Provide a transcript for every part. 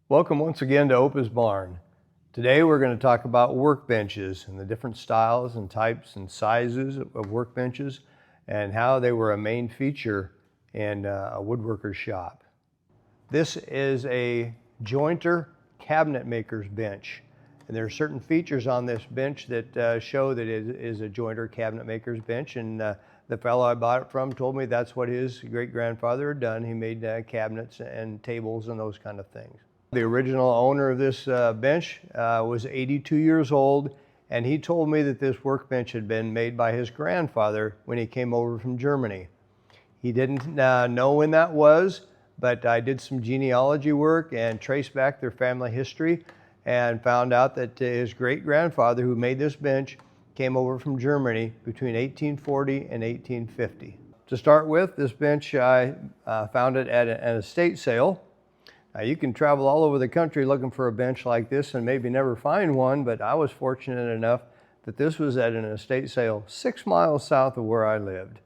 Welcome once again to Opa's Barn. Today we're going to talk about workbenches and the different styles and types and sizes of workbenches and how they were a main feature in a woodworker's shop. This is a jointer cabinet maker's bench, and there are certain features on this bench that show that it is a jointer cabinet maker's bench, and the fellow I bought it from told me that's what his great-grandfather had done. He made cabinets and tables and those kind of things. The original owner of this bench was 82 years old, and he told me that this workbench had been made by his grandfather when he came over from Germany. He didn't know when that was, but I did some genealogy work and traced back their family history and found out that his great-grandfather who made this bench came over from Germany between 1840 and 1850. To start with, this bench I found it at an estate sale. Now, you can travel all over the country looking for a bench like this and maybe never find one, but I was fortunate enough that this was at an estate sale 6 miles south of where I lived.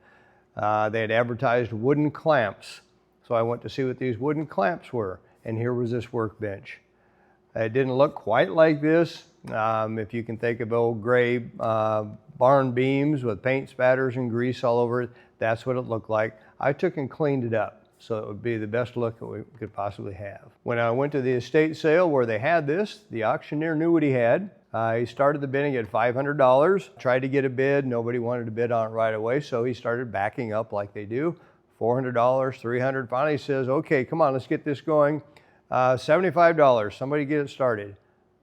They had advertised wooden clamps, so I went to see what these wooden clamps were, and here was this workbench. It didn't look quite like this. If you can think of old gray barn beams with paint spatters and grease all over it, that's what it looked like. I took and cleaned it up, so it would be the best look that we could possibly have. When I went to the estate sale where they had this, the auctioneer knew what he had. He started the bidding at $500, tried to get a bid, nobody wanted to bid on it right away, so he started backing up like they do. $400, $300, finally he says, okay, come on, let's get this going. $75, somebody get it started.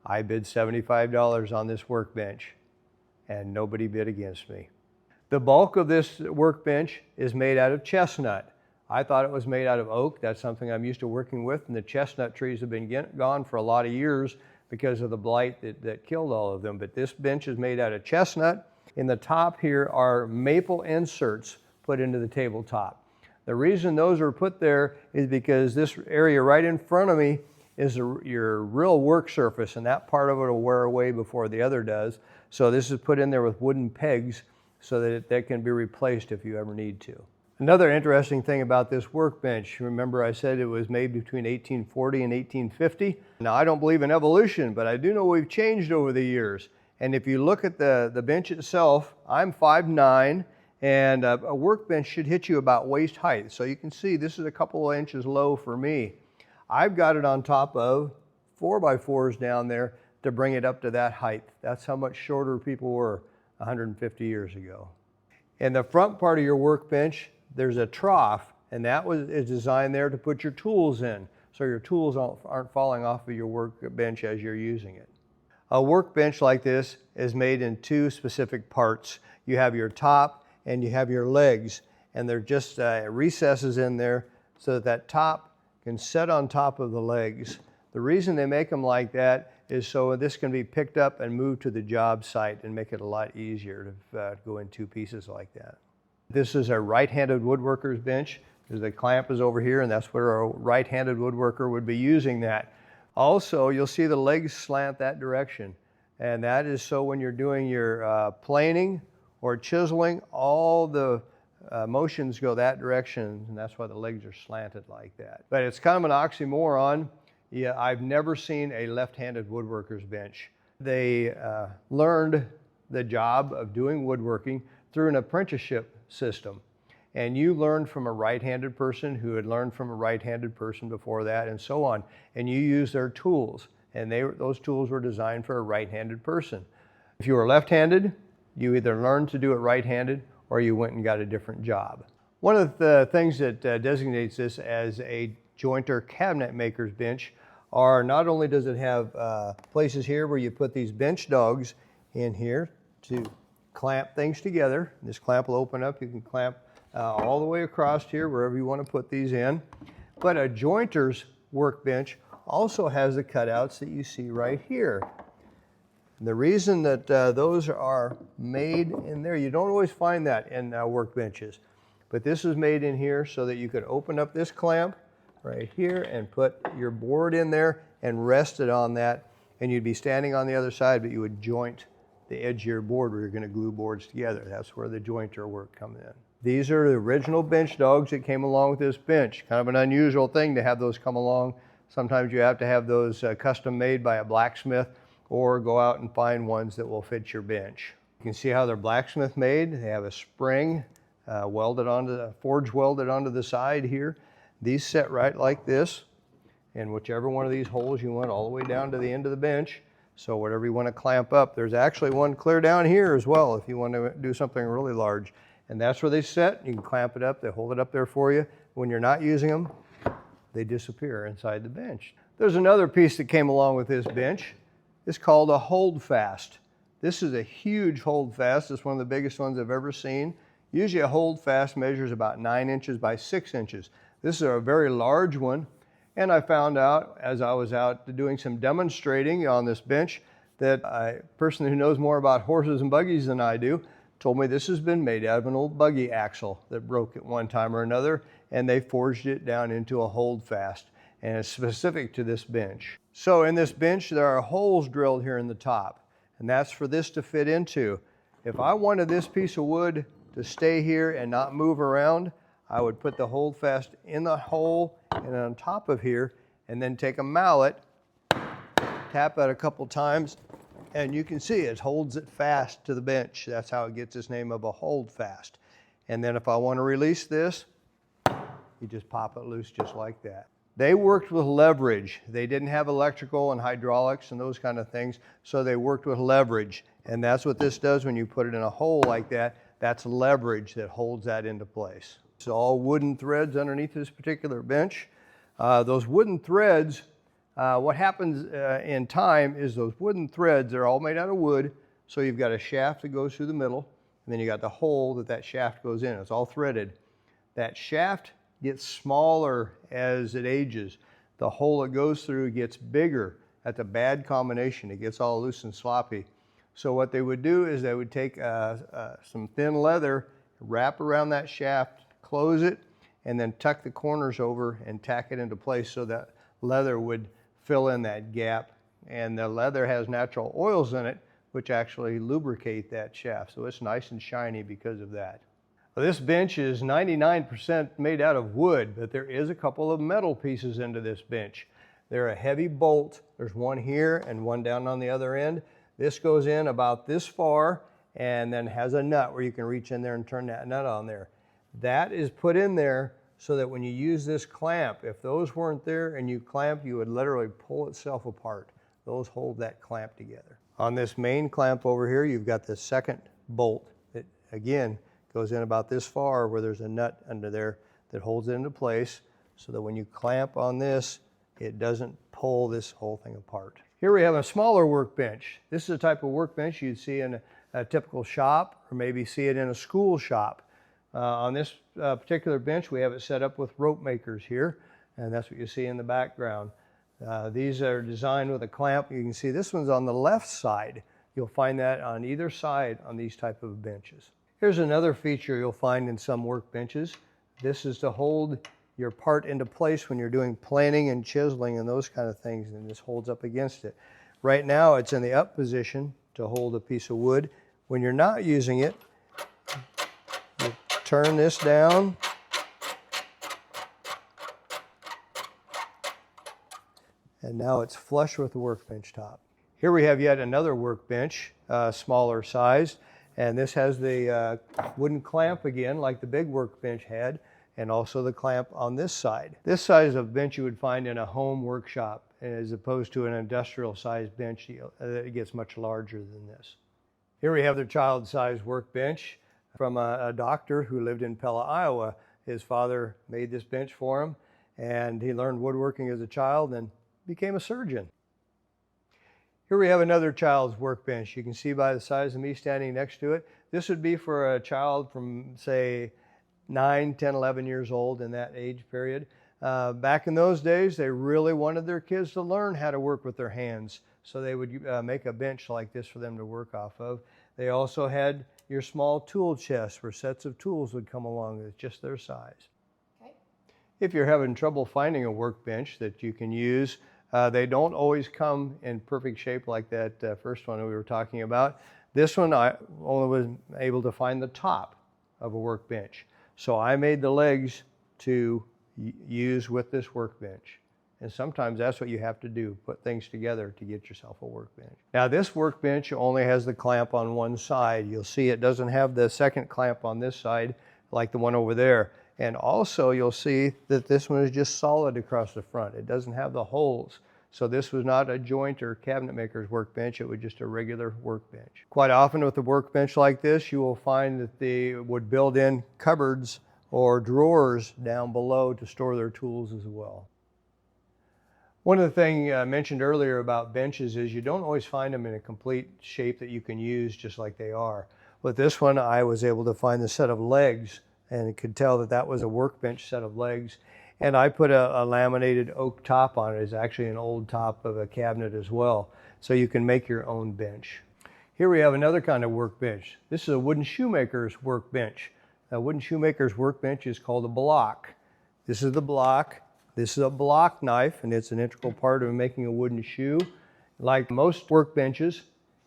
I bid $75 on this workbench, and nobody bid against me. The bulk of this workbench is made out of chestnut. I thought it was made out of oak. That's something I'm used to working with, and the chestnut trees have been gone for a lot of years because of the blight that killed all of them. But this bench is made out of chestnut. In the top here are maple inserts put into the tabletop. The reason those are put there is because this area right in front of me is your real work surface, and that part of it will wear away before the other does. So this is put in there with wooden pegs so that that can be replaced if you ever need to. Another interesting thing about this workbench, remember I said it was made between 1840 and 1850? Now, I don't believe in evolution, but I do know we've changed over the years. And if you look at the bench itself, I'm 5'9", and a workbench should hit you about waist height. So you can see this is a couple of inches low for me. I've got it on top of 4x4s down there to bring it up to that height. That's how much shorter people were 150 years ago. In the front part of your workbench, there's a trough, and that is designed there to put your tools in, so your tools aren't falling off of your workbench as you're using it. A workbench like this is made in two specific parts. You have your top and you have your legs, and they're just recesses in there so that that top can set on top of the legs. The reason they make them like that is so this can be picked up and moved to the job site and make it a lot easier to go in two pieces like that. This is a right-handed woodworker's bench, because the clamp is over here, and that's where a right-handed woodworker would be using that. Also, you'll see the legs slant that direction, and that is so when you're doing your planing or chiseling, all the motions go that direction, and that's why the legs are slanted like that. But it's kind of an oxymoron. Yeah, I've never seen a left-handed woodworker's bench. They learned the job of doing woodworking through an apprenticeship system. And you learned from a right-handed person who had learned from a right-handed person before that, and so on. And you use their tools, and those tools were designed for a right-handed person. If you were left-handed, you either learned to do it right-handed or you went and got a different job. One of the things that designates this as a jointer cabinet maker's bench are not only does it have places here where you put these bench dogs in here to clamp things together. This clamp will open up. You can clamp all the way across here wherever you want to put these in. But a jointer's workbench also has the cutouts that you see right here. And the reason that those are made in there, you don't always find that in workbenches, but this is made in here so that you could open up this clamp right here and put your board in there and rest it on that, and you'd be standing on the other side, but you would joint the edge of your board where you're going to glue boards together. That's where the jointer work comes in. These are the original bench dogs that came along with this bench. Kind of an unusual thing to have those come along Sometimes you have to have those custom made by a blacksmith, or go out and find ones that will fit your bench. You can see how they're blacksmith made. They have a spring forge welded onto the side here. These set right like this, and whichever one of these holes you want all the way down to the end of the bench. So whatever you want to clamp up, there's actually one clear down here as well if you want to do something really large. And that's where they set. You can clamp it up, they hold it up there for you. When you're not using them, they disappear inside the bench. There's another piece that came along with this bench. It's called a holdfast. This is a huge holdfast. It's one of the biggest ones I've ever seen. Usually a holdfast measures about 9 inches by 6 inches. This is a very large one. And I found out as I was out doing some demonstrating on this bench that a person who knows more about horses and buggies than I do told me this has been made out of an old buggy axle that broke at one time or another, and they forged it down into a holdfast, and it's specific to this bench. So in this bench there are holes drilled here in the top, and that's for this to fit into. If I wanted this piece of wood to stay here and not move around, I would put the holdfast in the hole and on top of here, and then take a mallet, tap it a couple times, and you can see it holds it fast to the bench. That's how it gets its name of a holdfast. And then if I want to release this, you just pop it loose just like that. They worked with leverage. They didn't have electrical and hydraulics and those kind of things, so they worked with leverage. And that's what this does when you put it in a hole like that. That's leverage that holds that into place. It's all wooden threads underneath this particular bench. Those wooden threads, what happens in time is those wooden threads, they're all made out of wood. So you've got a shaft that goes through the middle, and then you got the hole that shaft goes in. It's all threaded. That shaft gets smaller as it ages. The hole it goes through gets bigger. That's a bad combination. It gets all loose and sloppy. So what they would do is they would take some thin leather, wrap around that shaft, close it, and then tuck the corners over and tack it into place so that leather would fill in that gap. And the leather has natural oils in it, which actually lubricate that shaft. So it's nice and shiny because of that. Well, this bench is 99% made out of wood, but there is a couple of metal pieces into this bench. They're a heavy bolt. There's one here and one down on the other end. This goes in about this far and then has a nut where you can reach in there and turn that nut on there. That is put in there so that when you use this clamp, if those weren't there and you clamp, you would literally pull itself apart. Those hold that clamp together. On this main clamp over here, you've got the second bolt that, again, goes in about this far where there's a nut under there that holds it into place so that when you clamp on this, it doesn't pull this whole thing apart. Here we have a smaller workbench. This is a type of workbench you'd see in a typical shop, or maybe see it in a school shop. On this particular bench, we have it set up with rope makers here, and that's what you see in the background. These are designed with a clamp. You can see this one's on the left side. You'll find that on either side on these type of benches. Here's another feature you'll find in some workbenches. This is to hold your part into place when you're doing planing and chiseling and those kind of things, and this holds up against it. Right now it's in the up position to hold a piece of wood. When you're not using it, you turn this down, and now it's flush with the workbench top. Here we have yet another workbench, smaller sized, and this has the wooden clamp again like the big workbench had, and also the clamp on this side. This size of bench you would find in a home workshop, as opposed to an industrial sized bench that gets much larger than this. Here we have the child-sized workbench from a doctor who lived in Pella, Iowa. His father made this bench for him, and he learned woodworking as a child and became a surgeon. Here we have another child's workbench. You can see by the size of me standing next to it. This would be for a child from, say, 9, 10, 11 years old, in that age period. Back in those days, they really wanted their kids to learn how to work with their hands. So they would make a bench like this for them to work off of. They also had your small tool chest where sets of tools would come along with just their size. Okay. If you're having trouble finding a workbench that you can use, they don't always come in perfect shape like that first one we were talking about. This one, I only was able to find the top of a workbench. So I made the legs to use with this workbench. And sometimes that's what you have to do, put things together to get yourself a workbench. Now this workbench only has the clamp on one side. You'll see it doesn't have the second clamp on this side like the one over there. And also you'll see that this one is just solid across the front. It doesn't have the holes. So this was not a joint or cabinet maker's workbench, it was just a regular workbench. Quite often with a workbench like this, you will find that they would build in cupboards or drawers down below to store their tools as well. One of the things I mentioned earlier about benches is you don't always find them in a complete shape that you can use just like they are. With this one, I was able to find the set of legs and could tell that that was a workbench set of legs. And I put a laminated oak top on it. It's actually an old top of a cabinet as well. So you can make your own bench. Here we have another kind of workbench. This is a wooden shoemaker's workbench. A wooden shoemaker's workbench is called a block. This is the block. This is a block knife, and it's an integral part of making a wooden shoe. Like most workbenches,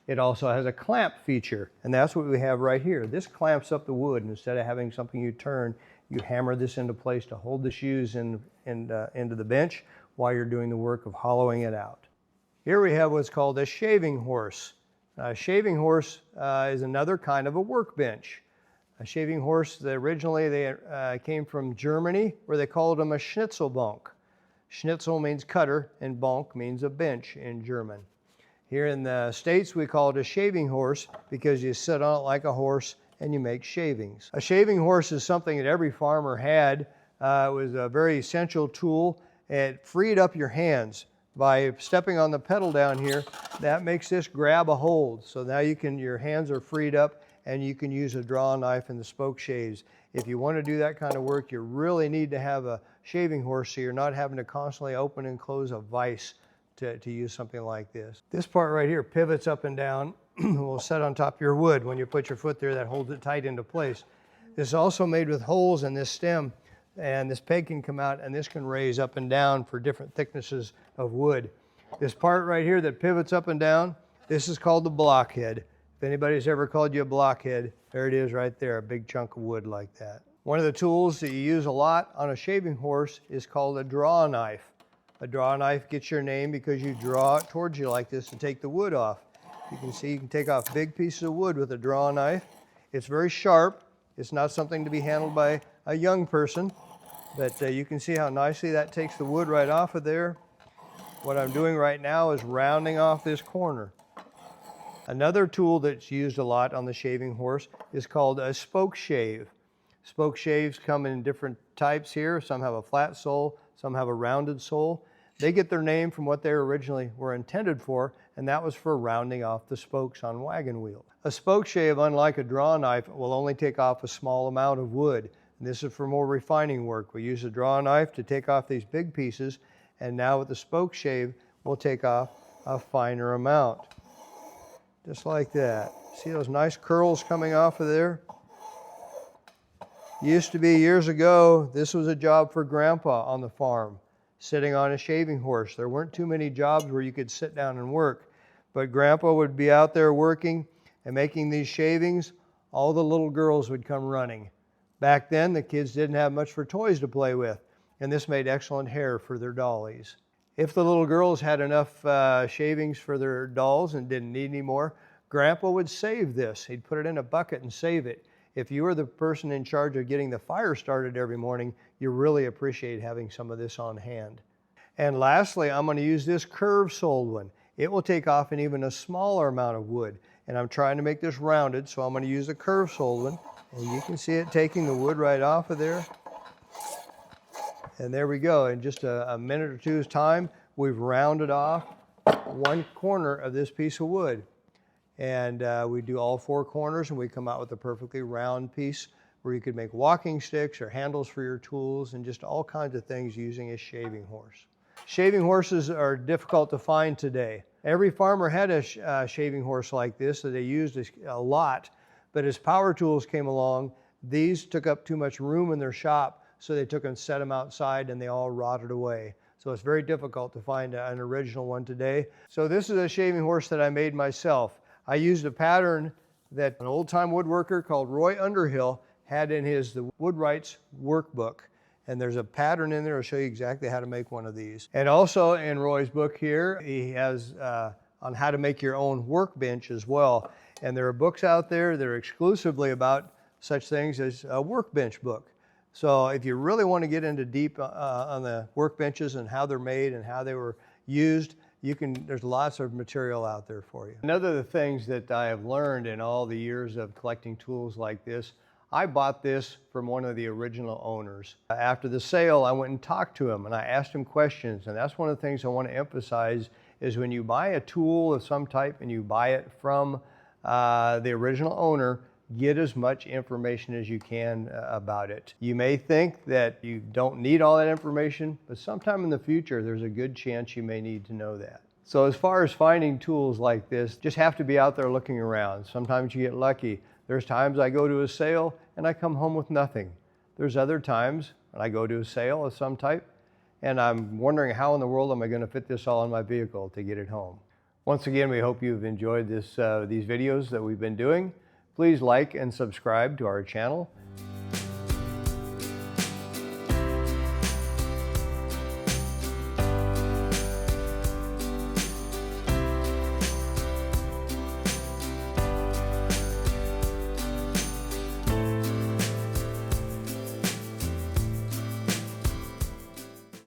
it also has a clamp feature, and that's what we have right here. This clamps up the wood. Instead of having something you turn, you hammer this into place to hold the shoes into the bench while you're doing the work of hollowing it out. Here we have what's called a shaving horse. A shaving horse is another kind of a workbench. A shaving horse, originally they came from Germany, where they called them a Schnitzelbank. Schnitzel means cutter, and Bank means a bench in German. Here in the States, we call it a shaving horse because you sit on it like a horse and you make shavings. A shaving horse is something that every farmer had. It was a very essential tool. It freed up your hands. By stepping on the pedal down here, that makes this grab a hold. So now your hands are freed up and you can use a draw knife and the spoke shaves. If you want to do that kind of work, you really need to have a shaving horse so you're not having to constantly open and close a vise to use something like this. This part right here pivots up and down. Will set on top of your wood. When you put your foot there, that holds it tight into place. This is also made with holes in this stem, and this peg can come out and this can raise up and down for different thicknesses of wood. This part right here that pivots up and down, this is called the blockhead. If anybody's ever called you a blockhead, there it is right there, a big chunk of wood like that. One of the tools that you use a lot on a shaving horse is called a draw knife. A draw knife gets your name because you draw it towards you like this to take the wood off. You can see you can take off big pieces of wood with a draw knife. It's very sharp. It's not something to be handled by a young person, but you can see how nicely that takes the wood right off of there. What I'm doing right now is rounding off this corner. Another tool that's used a lot on the shaving horse is called a spoke shave. Spoke shaves come in different types here. Some have a flat sole, some have a rounded sole. They get their name from what they originally were intended for, and that was for rounding off the spokes on wagon wheels. A spoke shave, unlike a draw knife, will only take off a small amount of wood. And this is for more refining work. We use a draw knife to take off these big pieces, and now with the spoke shave, we'll take off a finer amount. Just like that. See those nice curls coming off of there? Used to be years ago, this was a job for Grandpa on the farm, sitting on a shaving horse. There weren't too many jobs where you could sit down and work, but Grandpa would be out there working and making these shavings. All the little girls would come running. Back then, the kids didn't have much for toys to play with, and this made excellent hair for their dollies. If the little girls had enough shavings for their dolls and didn't need any more, Grandpa would save this. He'd put it in a bucket and save it. If you were the person in charge of getting the fire started every morning, you really appreciate having some of this on hand. And lastly, I'm going to use this curve-soled one. It will take off an even a smaller amount of wood. And I'm trying to make this rounded, so I'm going to use a curve-soled one. And you can see it taking the wood right off of there. And there we go. In just a minute or two's time, we've rounded off one corner of this piece of wood. And we do all four corners, and we come out with a perfectly round piece where you could make walking sticks or handles for your tools and just all kinds of things using a shaving horse. Shaving horses are difficult to find today. Every farmer had a shaving horse like this that they used a lot, but as power tools came along, these took up too much room in their shop, so they took and set them outside and they all rotted away. So it's very difficult to find an original one today. So this is a shaving horse that I made myself. I used a pattern that an old-time woodworker called Roy Underhill had in his The Woodwright's workbook. And there's a pattern in there. I'll show you exactly how to make one of these. And also in Roy's book here, he has on how to make your own workbench as well. And there are books out there that are exclusively about such things as a workbench book. So if you really want to get into deep on the workbenches and how they're made and how they were used, there's lots of material out there for you. Another of the things that I have learned in all the years of collecting tools like this, I bought this from one of the original owners. After the sale, I went and talked to him and I asked him questions. And that's one of the things I want to emphasize is when you buy a tool of some type and you buy it from the original owner, get as much information as you can about it. You may think that you don't need all that information, but sometime in the future, there's a good chance you may need to know that. So as far as finding tools like this, just have to be out there looking around. Sometimes you get lucky. There's times I go to a sale and I come home with nothing. There's other times when I go to a sale of some type and I'm wondering how in the world am I going to fit this all in my vehicle to get it home. Once again, we hope you've enjoyed these videos that we've been doing. Please like and subscribe to our channel.